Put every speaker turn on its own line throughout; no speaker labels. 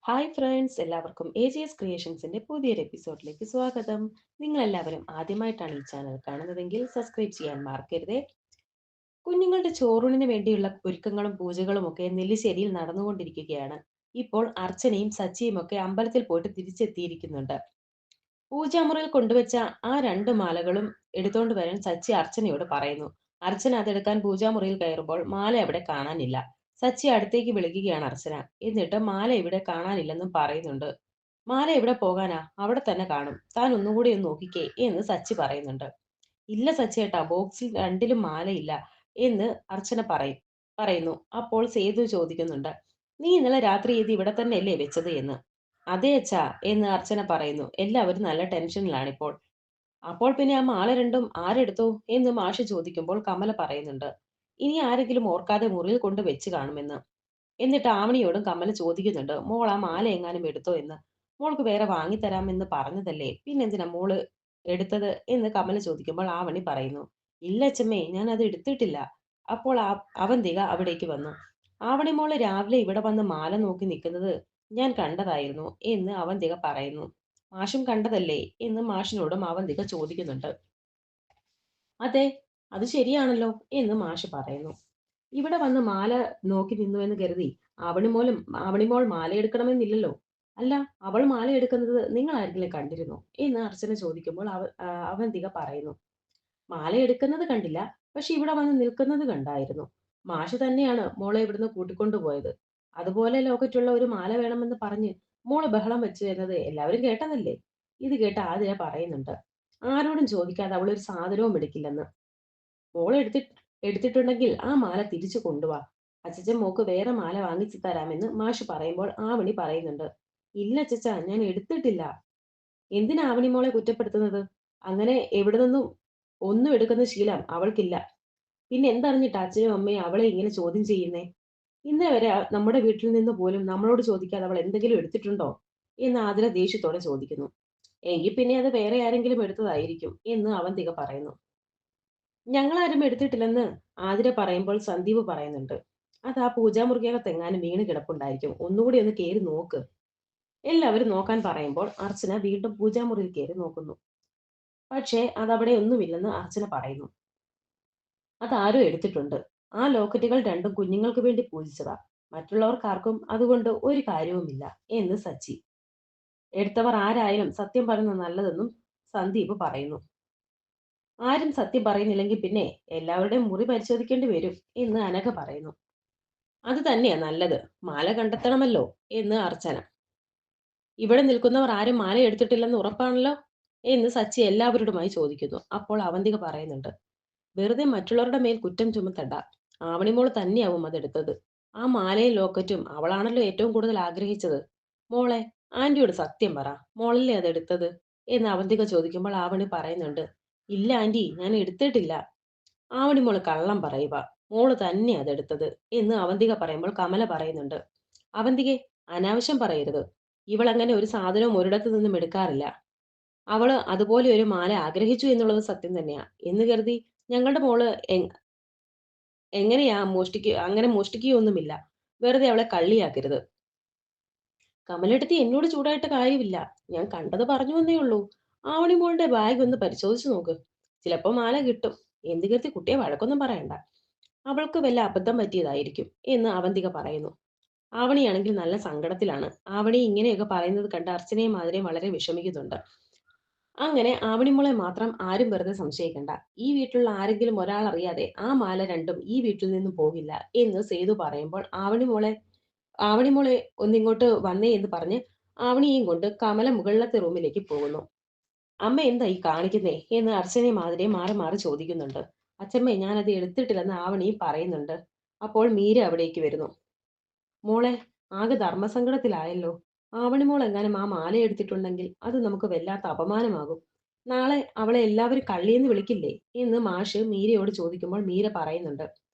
Hi friends, എല്ലാവർക്കും AGS ക്രിയേഷൻസിന്റെ പുതിയൊരു എപ്പിസോഡിലേക്ക് സ്വാഗതം. നിങ്ങൾ എല്ലാവരും ആദ്യമായിട്ടാണ് ഈ ചാനൽ കാണുന്നതെങ്കിൽ സബ്സ്ക്രൈബ് ചെയ്യാൻ മറക്കരുതേ. കുഞ്ഞുങ്ങളുടെ ചോറൂണിന് വേണ്ടിയുള്ള ഒരുക്കങ്ങളും പൂജകളും ഒക്കെ നെല്ലിശ്ശേരിയിൽ നടന്നുകൊണ്ടിരിക്കുകയാണ്. ഇപ്പോൾ അർച്ചനയും സച്ചിയും ഒക്കെ അമ്പലത്തിൽ പോയിട്ട് തിരിച്ചെത്തിയിരിക്കുന്നുണ്ട്. പൂജാമുറിയിൽ കൊണ്ടുവച്ച ആ രണ്ട് മാലകളും എടുത്തോണ്ട് വരാൻ സച്ചി അർച്ചനയോട് പറയുന്നു. അർച്ചന അതെടുക്കാൻ പൂജാമുറിയിൽ കയറുമ്പോൾ മാല അവിടെ കാണാനില്ല. സച്ചി അടുത്തേക്ക് വിളിക്കുകയാണ് അർച്ചന. എന്നിട്ട് മാല ഇവിടെ കാണാനില്ലെന്നും പറയുന്നുണ്ട്. മാല എവിടെ പോകാനാ, അവിടെ തന്നെ കാണും, താൻ ഒന്നുകൂടി ഒന്ന് നോക്കിക്കേ എന്ന് സച്ചി പറയുന്നുണ്ട്. ഇല്ല സച്ചേട്ടാ, ബോക്സിൽ രണ്ടിലും മാലയില്ല എന്ന് അർച്ചന പറയുന്നു. അപ്പോൾ സേതു ചോദിക്കുന്നുണ്ട്, നീ ഇന്നലെ രാത്രി ഇത് ഇവിടെ തന്നെയല്ലേ വെച്ചത് എന്ന്. അതെ അച്ഛാ എന്ന് അർച്ചന പറയുന്നു. എല്ലാവരും നല്ല ടെൻഷനിലാണിപ്പോൾ. അപ്പോൾ പിന്നെ ആ മാല രണ്ടും ആരെടുത്തു എന്ന് മാഷ് ചോദിക്കുമ്പോൾ കമല പറയുന്നുണ്ട്, ഇനി ആരെങ്കിലും ഓർക്കാതെ മുറിയിൽ കൊണ്ട് വെച്ച് കാണുമെന്ന്. എന്നിട്ട് ആവണിയോടും കമല ചോദിക്കുന്നുണ്ട്, മോൾ ആ മാല എങ്ങാനും എടുത്തോ എന്ന്. മോൾക്ക് വേറെ വാങ്ങിത്തരാമെന്ന് പറഞ്ഞതല്ലേ, പിന്നെന്തിനാ മോള് എടുത്തത് എന്ന് കമല ചോദിക്കുമ്പോൾ ആവണി പറയുന്നു, ഇല്ല അച്ഛമ്മേ, ഞാൻ അത് എടുത്തിട്ടില്ല. അപ്പോൾ അവന്തിക അവിടേക്ക് വന്നു. ആവണി മോള് രാവിലെ ഇവിടെ വന്ന് മാല നോക്കി നിൽക്കുന്നത് ഞാൻ കണ്ടതായിരുന്നു എന്ന് അവന്തിക പറയുന്നു. മാഷും കണ്ടതല്ലേ എന്ന് മാഷിനോടും അവന്തിക ചോദിക്കുന്നുണ്ട്. അതെ, അത് ശരിയാണല്ലോ എന്ന് മാഷ് പറയുന്നു. ഇവിടെ വന്ന് മാല നോക്കി നിന്നുവെന്ന് കരുതി ആവണിമോൾ മാല എടുക്കണമെന്നില്ലല്ലോ. അല്ല, അവൾ മാല എടുക്കുന്നത് നിങ്ങൾ ആരെങ്കിലും കണ്ടിരുന്നോ എന്ന് അർച്ചന ചോദിക്കുമ്പോൾ അവന്തിക പറയുന്നു, മാല എടുക്കുന്നത് കണ്ടില്ല, പക്ഷെ ഇവിടെ വന്ന് നിൽക്കുന്നത് കണ്ടായിരുന്നു. മാഷ് തന്നെയാണ് മോളെ ഇവിടുന്ന് കൂട്ടിക്കൊണ്ടുപോയത്. അതുപോലെ ലോക്കറ്റുള്ള ഒരു മാല വേണമെന്ന് പറഞ്ഞ് മോള് ബഹളം വെച്ചു എന്നത് എല്ലാവരും കേട്ടതല്ലേ. ഇത് കേട്ട് ആതിര പറയുന്നുണ്ട്, ആരോടും ചോദിക്കാതെ അവൾ ഒരു സാധനവും എടുക്കില്ലെന്ന്. മോൾ എടുത്തിട്ടുണ്ടെങ്കിൽ ആ മാല തിരിച്ചു കൊണ്ടുവാ. അച്ചച്ചൻ മോക്ക് വേറെ മാല വാങ്ങിച്ചു തരാമെന്ന് മാഷ് പറയുമ്പോൾ ആവണി പറയുന്നുണ്ട്, ഇല്ല അച്ചച്ച, ഞാൻ എടുത്തിട്ടില്ല. എന്തിനാ ആവണി മോളെ കുറ്റപ്പെടുത്തുന്നത്? അങ്ങനെ എവിടെ നിന്നും ഒന്നും എടുക്കുന്ന ശീലം അവൾക്കില്ല. പിന്നെ എന്തറിഞ്ഞിട്ടാ അച്ഛനും അമ്മയും അവളെ ഇങ്ങനെ ചോദ്യം ചെയ്യുന്നേ? ഇന്നേ വരെ നമ്മുടെ വീട്ടിൽ നിന്ന് പോലും നമ്മളോട് ചോദിക്കാതെ അവൾ എന്തെങ്കിലും എടുത്തിട്ടുണ്ടോ എന്ന് ആതിര ദേഷ്യത്തോടെ ചോദിക്കുന്നു. എങ്കിൽ പിന്നെ അത് വേറെ ആരെങ്കിലും എടുത്തതായിരിക്കും എന്ന് അവന്തിക പറയുന്നു. ഞങ്ങളാരും എടുത്തിട്ടില്ലെന്ന് ആതിര പറയുമ്പോൾ സന്ദീപ് പറയുന്നുണ്ട്, അത് ആ പൂജാമുറിക്കകത്ത് എങ്ങാനും വീണ് കിടപ്പുണ്ടായിരിക്കും, ഒന്നുകൂടി ഒന്ന് കേറി നോക്ക്. എല്ലാവരും നോക്കാൻ പറയുമ്പോൾ അർച്ചന വീണ്ടും പൂജാമുറിയിൽ കയറി നോക്കുന്നു. പക്ഷേ അതവിടെ ഒന്നുമില്ലെന്ന് അർച്ചന പറയുന്നു. അതാരോ എടുത്തിട്ടുണ്ട്. ആ ലോക്കറ്റുകൾ രണ്ടും കുഞ്ഞുങ്ങൾക്ക് വേണ്ടി പൂജിച്ചതാ. മറ്റുള്ളവർക്കാർക്കും അതുകൊണ്ട് ഒരു കാര്യവുമില്ല എന്ന് സച്ചി. എടുത്തവർ ആരായാലും സത്യം പറയുന്നത് നല്ലതെന്നും സന്ദീപ് പറയുന്നു. ആരും സത്യം പറയുന്നില്ലെങ്കിൽ പിന്നെ എല്ലാവരുടെയും മുറി പരിശോധിക്കേണ്ടി വരും എന്ന് അനഘ പറയുന്നു. അത് തന്നെയാ നല്ലത്, മാല കണ്ടെത്തണമല്ലോ എന്ന് അർച്ചന. ഇവിടെ നിൽക്കുന്നവർ ആരും മാല എടുത്തിട്ടില്ലെന്ന് ഉറപ്പാണല്ലോ എന്ന് സച്ചി എല്ലാവരോടുമായി ചോദിക്കുന്നു. അപ്പോൾ അവന്തിക പറയുന്നുണ്ട്, വെറുതെ മറ്റുള്ളവരുടെ മേൽ കുറ്റം ചുമത്തണ്ട. ആവണിമോള് തന്നെയാവും അതെടുത്തത്. ആ മാലയും ലോക്കറ്റും അവളാണല്ലോ ഏറ്റവും കൂടുതൽ ആഗ്രഹിച്ചത്. മോളെ, ആന്റിയോട് സത്യം പറ, മോളല്ലേ അതെടുത്തത് എന്ന് അവന്തിക ചോദിക്കുമ്പോൾ ആവണി പറയുന്നുണ്ട്, ഇല്ല ആന്റി, ഞാൻ എടുത്തിട്ടില്ല. ആവണി മോള് കള്ളം പറയുക, മോള് തന്നെ അതെടുത്തത് എന്ന് അവന്തിക പറയുമ്പോൾ കമല പറയുന്നുണ്ട്, അവന്തികെ, അനാവശ്യം പറയരുത്. ഇവൾ അങ്ങനെ ഒരു സാധനവും ഒരിടത്തു നിന്നും എടുക്കാറില്ല. അവള് അതുപോലെ ഒരു മാല ആഗ്രഹിച്ചു എന്നുള്ളത് സത്യം തന്നെയാ എന്ന് കരുതി ഞങ്ങളുടെ മോള് എങ്ങനെയാ അങ്ങനെ മോഷ്ടിക്കുകയൊന്നുമില്ല. വെറുതെ അവളെ കള്ളിയാക്കരുത്. കമലെടുത്തി എന്നോട് ചൂടായിട്ട് കാര്യമില്ല. ഞാൻ കണ്ടത് പറഞ്ഞു എന്നേ ഉള്ളൂ. ആവണി മോളുടെ ബാഗ് ഒന്ന് പരിശോധിച്ചു നോക്ക്. ചിലപ്പോ മാല കിട്ടും. എന്ത് കരുതി കുട്ടിയെ വഴക്കൊന്നും പറയണ്ട. അവൾക്ക് വല്ല അബദ്ധം പറ്റിയതായിരിക്കും എന്ന് അവന്തിക പറയുന്നു. ആവണിയാണെങ്കിൽ നല്ല സങ്കടത്തിലാണ്. ആവണി ഇങ്ങനെയൊക്കെ പറയുന്നത് കണ്ട് അർച്ചനയും മാതിരയും വളരെ വിഷമിക്കുന്നുണ്ട്. അങ്ങനെ ആവണിമോളെ മാത്രം ആരും വെറുതെ സംശയിക്കണ്ട. ഈ വീട്ടിലുള്ള ആരെങ്കിലും ഒരാൾ അറിയാതെ ആ മാല രണ്ടും ഈ വീട്ടിൽ നിന്നും പോകില്ല എന്ന് സേതു പറയുമ്പോൾ ആവണിമോളെ ഒന്നിങ്ങോട്ട് വന്നേ എന്ന് പറഞ്ഞ് ആവണിയെയും കൊണ്ട് കമല മുകളിലത്തെ റൂമിലേക്ക് പോകുന്നു. അമ്മ എന്താ ഈ കാണിക്കുന്നേ എന്ന് അർച്ചനയും മാതിരയും മാറി മാറി ചോദിക്കുന്നുണ്ട്. അച്ഛമ്മേ, ഞാനത് എടുത്തിട്ടില്ലെന്ന് ആവണിയും പറയുന്നുണ്ട്. അപ്പോൾ മീര അവിടേക്ക് വരുന്നു. മോളെ, ആകെ ധർമ്മസങ്കടത്തിലായല്ലോ. ആവണിമോൾ എങ്ങാനും ആ മാല എടുത്തിട്ടുണ്ടെങ്കിൽ അത് നമുക്ക് വല്ലാത്ത അപമാനമാകും. നാളെ അവളെ എല്ലാവരും കള്ളിയെന്ന് വിളിക്കില്ലേ എന്ന് മാഷ് മീരയോട് ചോദിക്കുമ്പോൾ മീര പറയുന്നുണ്ട്,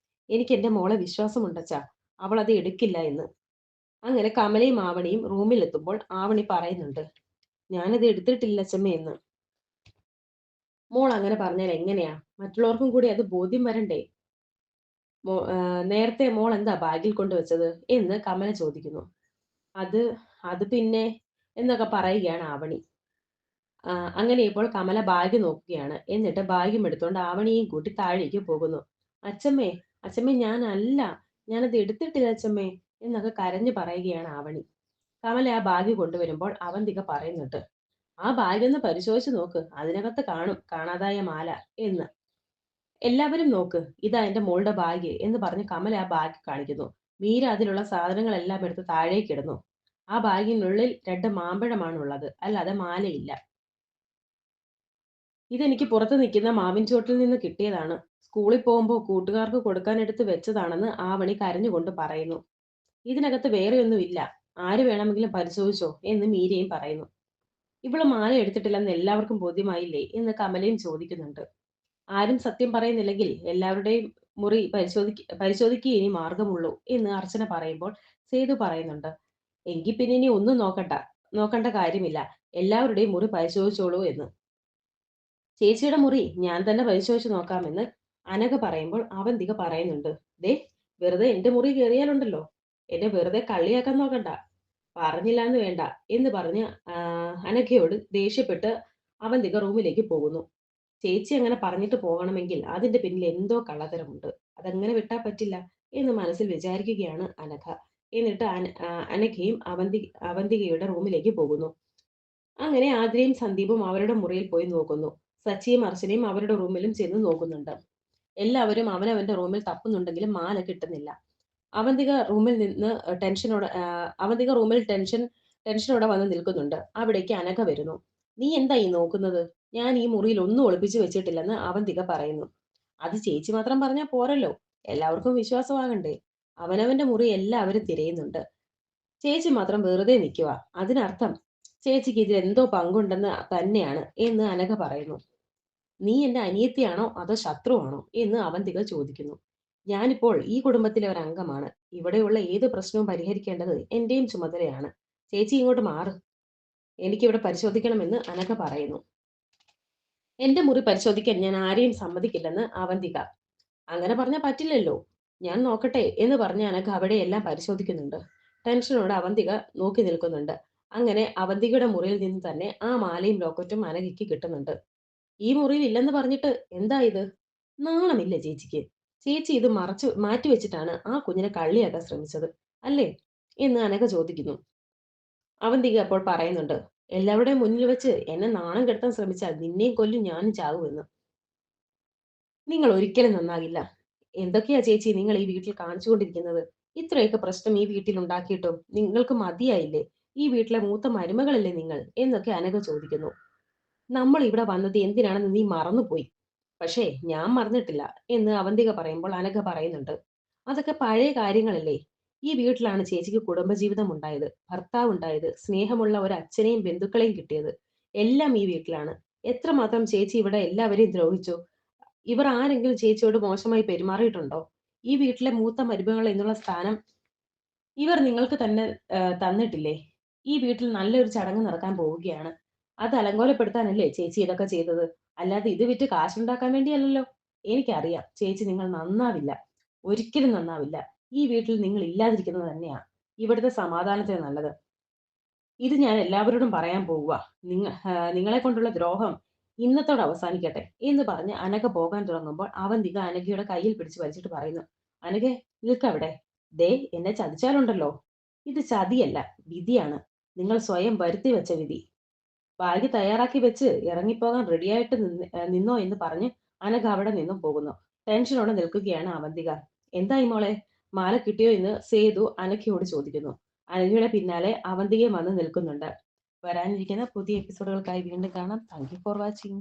എനിക്ക് എന്റെ മോളെ വിശ്വാസമുണ്ടച്ചാ, അവൾ അത് എടുക്കില്ല എന്ന്. അങ്ങനെ കമലയും ആവണിയും റൂമിലെത്തുമ്പോൾ ആവണി പറയുന്നുണ്ട്, ഞാനത് എടുത്തിട്ടില്ല അച്ഛമ്മ എന്ന്. മോൾ അങ്ങനെ പറഞ്ഞാൽ എങ്ങനെയാ? മറ്റുള്ളവർക്കും കൂടി അത് ബോധ്യം വരണ്ടേ? നേരത്തെ മോൾ എന്താ ബാഗിൽ കൊണ്ടുവച്ചത് എന്ന് കമല ചോദിക്കുന്നു. അത് അത് പിന്നെ എന്നൊക്കെ പറയുകയാണ് ആവണി. അങ്ങനെ ഇപ്പോൾ കമല ബാഗ് നോക്കുകയാണ്. എന്നിട്ട് ബാഗും എടുത്തുകൊണ്ട് ആവണിയെയും കൂട്ടി താഴേക്ക് പോകുന്നു. "അച്ചമ്മേ, അച്ചമ്മേ ഞാനല്ല. ഞാനത് എടുത്തിട്ടില്ല അച്ചമ്മേ" എന്നൊക്കെ കരഞ്ഞു പറയുകയാണ് ആവണി. കമല ആ ബാഗ് കൊണ്ടുവരുമ്പോൾ അവന്തിക പറയുന്നുണ്ട്, "ആ ബാഗ് ഒന്ന് പരിശോധിച്ച് നോക്ക്. അതിനകത്ത് കാണും കാണാതായ മാല" എന്ന്. "എല്ലാവരും നോക്ക്. ഇതാ എന്റെ മോളുടെ ബാഗ്" എന്ന് പറഞ്ഞ് കമല ആ ബാഗ് കാണിക്കുന്നു. മീര അതിലുള്ള സാധനങ്ങളെല്ലാം എടുത്ത് താഴേക്കിടുന്നു. ആ ബാഗിനുള്ളിൽ 2 മാമ്പഴമാണുള്ളത്. അല്ലാതെ മാലയില്ല. "ഇതെനിക്ക് പുറത്ത് നിൽക്കുന്ന മാവിൻ ചോട്ടിൽ നിന്ന് കിട്ടിയതാണ്. സ്കൂളിൽ പോകുമ്പോൾ കൂട്ടുകാർക്ക് കൊടുക്കാൻ എടുത്ത് വെച്ചതാണെന്ന്" ആവണി കരഞ്ഞുകൊണ്ട് പറയുന്നു. "ഇതിനകത്ത് വേറെയൊന്നും ഇല്ല. ആര് വേണമെങ്കിലും പരിശോധിച്ചോ" എന്ന് മീരയും പറയുന്നു. "ഇവള് മാല എടുത്തിട്ടില്ലെന്ന് എല്ലാവർക്കും ബോധ്യമായില്ലേ" എന്ന് കമലയും ചോദിക്കുന്നുണ്ട്. "ആരും സത്യം പറയുന്നില്ലെങ്കിൽ എല്ലാവരുടെയും മുറി പരിശോധിക്കേ ഇനി മാർഗമുള്ളൂ" എന്ന് അർച്ചന പറയുമ്പോൾ സേതു പറയുന്നുണ്ട്, "എങ്കിൽ പിന്നെ ഇനി ഒന്നും നോക്കണ്ട കാര്യമില്ല. എല്ലാവരുടെയും മുറി പരിശോധിച്ചോളൂ" എന്ന്. "ചേച്ചിയുടെ മുറി ഞാൻ തന്നെ പരിശോധിച്ച് നോക്കാമെന്ന്" അനഘ പറയുമ്പോൾ അവന്തിക പറയുന്നുണ്ട്, "ദേ വെറുതെ എന്റെ മുറി കയറിയാലുണ്ടല്ലോ, എന്നെ വെറുതെ കളിയാക്കാൻ നോക്കണ്ട. പറഞ്ഞില്ലാന്ന് വേണ്ട" എന്ന് പറഞ്ഞ് അനഘയോട് ദേഷ്യപ്പെട്ട് അവന്തിക റൂമിലേക്ക് പോകുന്നു. ചേച്ചി അങ്ങനെ പറഞ്ഞിട്ട് പോകണമെങ്കിൽ അതിന്റെ പിന്നിൽ എന്തോ കള്ളത്തരമുണ്ട്. അതങ്ങനെ വിട്ടാ പറ്റില്ല എന്ന് മനസ്സിൽ വിചാരിക്കുകയാണ് അനഘ. എന്നിട്ട് അനഘയും അവന്തികയുടെ റൂമിലേക്ക് പോകുന്നു. അങ്ങനെ ആതിരയും സന്ദീപും അവരുടെ മുറിയിൽ പോയി നോക്കുന്നു. സച്ചിയും അർച്ചനയും അവരുടെ റൂമിലും ചെന്ന് നോക്കുന്നുണ്ട്. എല്ലാവരും അവനവന്റെ റൂമിൽ തപ്പുന്നുണ്ടെങ്കിലും മാല കിട്ടുന്നില്ല. അവന്തിക റൂമിൽ നിന്ന് അവന്തിക റൂമിൽ ടെൻഷനോടെ വന്ന് നിൽക്കുന്നുണ്ട്. അവിടേക്ക് അനഘ വരുന്നു. "നീ എന്താ ഈ നോക്കുന്നത്? ഞാൻ ഈ മുറിയിൽ ഒന്നും ഒളിപ്പിച്ചു വെച്ചിട്ടില്ലെന്ന്" അവന്തിക പറയുന്നു. "അത് ചേച്ചി മാത്രം പറഞ്ഞാൽ പോരല്ലോ. എല്ലാവർക്കും വിശ്വാസമാകണ്ടേ? അവനവന്റെ മുറി എല്ലാവരും തിരയുന്നുണ്ട്. ചേച്ചി മാത്രം വെറുതെ നിൽക്കുക. അതിനർത്ഥം ചേച്ചിക്ക് ഇതിൽ എന്തോ പങ്കുണ്ടെന്ന് തന്നെയാണ്" എന്ന് അനഘ പറയുന്നു. "നീ എന്റെ അനിയത്തിയാണോ അതോ ശത്രുവാണോ" എന്ന് അവന്തിക ചോദിക്കുന്നു. "ഞാനിപ്പോൾ ഈ കുടുംബത്തിലെ ഒരു അംഗമാണ്. ഇവിടെയുള്ള ഏത് പ്രശ്നവും പരിഹരിക്കേണ്ടത് എന്റെയും ചുമതലയാണ്. ചേച്ചി ഇങ്ങോട്ട് മാറ്. എനിക്കിവിടെ പരിശോധിക്കണമെന്ന്" അനഘ പറയുന്നു. "എന്റെ മുറി പരിശോധിക്കാൻ ഞാൻ ആരെയും സമ്മതിക്കില്ലെന്ന്" അവന്തിക. "അങ്ങനെ പറഞ്ഞാൽ പറ്റില്ലല്ലോ. ഞാൻ നോക്കട്ടെ" എന്ന് പറഞ്ഞ് അനഘ അവിടെയെല്ലാം പരിശോധിക്കുന്നുണ്ട്. ടെൻഷനോടെ അവന്തിക നോക്കി നിൽക്കുന്നുണ്ട്. അങ്ങനെ അവന്തികയുടെ മുറിയിൽ നിന്ന് തന്നെ ആ മാലയും ലോക്കറ്റും അനഘയ്ക്ക് കിട്ടുന്നുണ്ട്. "ഈ മുറിയിൽ ഇല്ലെന്ന് പറഞ്ഞിട്ട് എന്താ ഇത്? നാണമില്ലേ ചേച്ചിക്ക്? ചേച്ചി ഇത് മാറ്റി വെച്ചിട്ടാണ് ആ കുഞ്ഞിനെ കള്ളിയാക്കാൻ ശ്രമിച്ചത് അല്ലേ?" എന്ന് അനഘ ചോദിക്കുന്നു. അവന്തിക അപ്പോൾ പറയുന്നുണ്ട്, "എല്ലാവരുടെയും മുന്നിൽ വെച്ച് എന്നെ നാണം കെടുത്താൻ ശ്രമിച്ചാൽ നിന്നെയും കൊല്ലും ഞാനും ചാകുമെന്ന്. നിങ്ങൾ ഒരിക്കലും നന്നാകില്ല. എന്തൊക്കെയാ ചേച്ചി നിങ്ങൾ ഈ വീട്ടിൽ കാണിച്ചുകൊണ്ടിരിക്കുന്നത്? ഇത്രയൊക്കെ പ്രശ്നം ഈ വീട്ടിൽ ഉണ്ടാക്കിയിട്ടും നിങ്ങൾക്ക് മതിയായില്ലേ? ഈ വീട്ടിലെ മൂത്ത മരുമകളല്ലേ നിങ്ങൾ?" എന്നൊക്കെ അനഘ ചോദിക്കുന്നു. "നമ്മൾ ഇവിടെ വന്നത് എന്തിനാണെന്ന് നീ മറന്നുപോയി." "പക്ഷേ ഞാൻ മറന്നിട്ടില്ല" എന്ന് അവന്തിക പറയുമ്പോൾ അനഘ പറയുന്നുണ്ട്, "അതൊക്കെ പഴയ കാര്യങ്ങളല്ലേ. ഈ വീട്ടിലാണ് ചേച്ചിക്ക് കുടുംബജീവിതം ഉണ്ടായത്, ഭർത്താവ് ഉണ്ടായത്, സ്നേഹമുള്ള ഒരു അച്ഛനെയും ബന്ധുക്കളെയും കിട്ടിയത്. എല്ലാം ഈ വീട്ടിലാണ്. എത്രമാത്രം ചേച്ചി ഇവിടെ എല്ലാവരെയും ദ്രോഹിച്ചു. ഇവർ ആരെങ്കിലും ചേച്ചിയോട് മോശമായി പെരുമാറിയിട്ടുണ്ടോ? ഈ വീട്ടിലെ മൂത്ത മരുമകൾ എന്നുള്ള സ്ഥാനം ഇവർ നിങ്ങൾക്ക് തന്നെ തന്നിട്ടില്ലേ? ഈ വീട്ടിൽ നല്ലൊരു ചടങ്ങ് നടക്കാൻ പോവുകയാണ്. അത് അലങ്കോലപ്പെടുത്താനല്ലേ ചേച്ചി ഇതൊക്കെ ചെയ്തത്? അല്ലാതെ ഇത് വിറ്റ് കാശുണ്ടാക്കാൻ വേണ്ടിയല്ലല്ലോ. എനിക്കറിയാം ചേച്ചി നിങ്ങൾ നന്നാവില്ല. ഒരിക്കലും നന്നാവില്ല. ഈ വീട്ടിൽ നിങ്ങൾ ഇല്ലാതിരിക്കുന്നത് തന്നെയാ ഇവിടുത്തെ സമാധാനത്തിന് നല്ലത്. ഇത് ഞാൻ എല്ലാവരോടും പറയാൻ പോവുക. നിങ്ങളെ കൊണ്ടുള്ള ദ്രോഹം ഇന്നത്തോടെ അവസാനിക്കട്ടെ" എന്ന് പറഞ്ഞ് അനഘ പോകാൻ തുടങ്ങുമ്പോൾ അവന്തിക അനഘയുടെ കയ്യിൽ പിടിച്ച് വലിച്ചിട്ട് പറയുന്നു, "അനഘേ, നിൽക്കവിടെ. ദേ എന്നെ ചതിച്ചാലുണ്ടല്ലോ. ഇത് ചതിയല്ല, വിധിയാണ്. നിങ്ങൾ സ്വയം വരുത്തി വെച്ച വിധി. ബാഗ് തയ്യാറാക്കി വെച്ച് ഇറങ്ങിപ്പോകാൻ റെഡിയായിട്ട് നിന്നോ" എന്ന് പറഞ്ഞ് അനഘ അവിടെ നിന്നും പോകുന്നു. ടെൻഷനോടെ നിൽക്കുകയാണ് അവന്തിക. "എന്തായി മോളെ, മാല കിട്ടിയോ എന്ന് സേതു അനഘയോട് ചോദിക്കുന്നു. അനഘയുടെ പിന്നാലെ അവന്തികയും വന്ന് നിൽക്കുന്നുണ്ട്. വരാനിരിക്കുന്ന പുതിയ എപ്പിസോഡുകൾക്കായി വീണ്ടും കാണാം. Thank you for watching.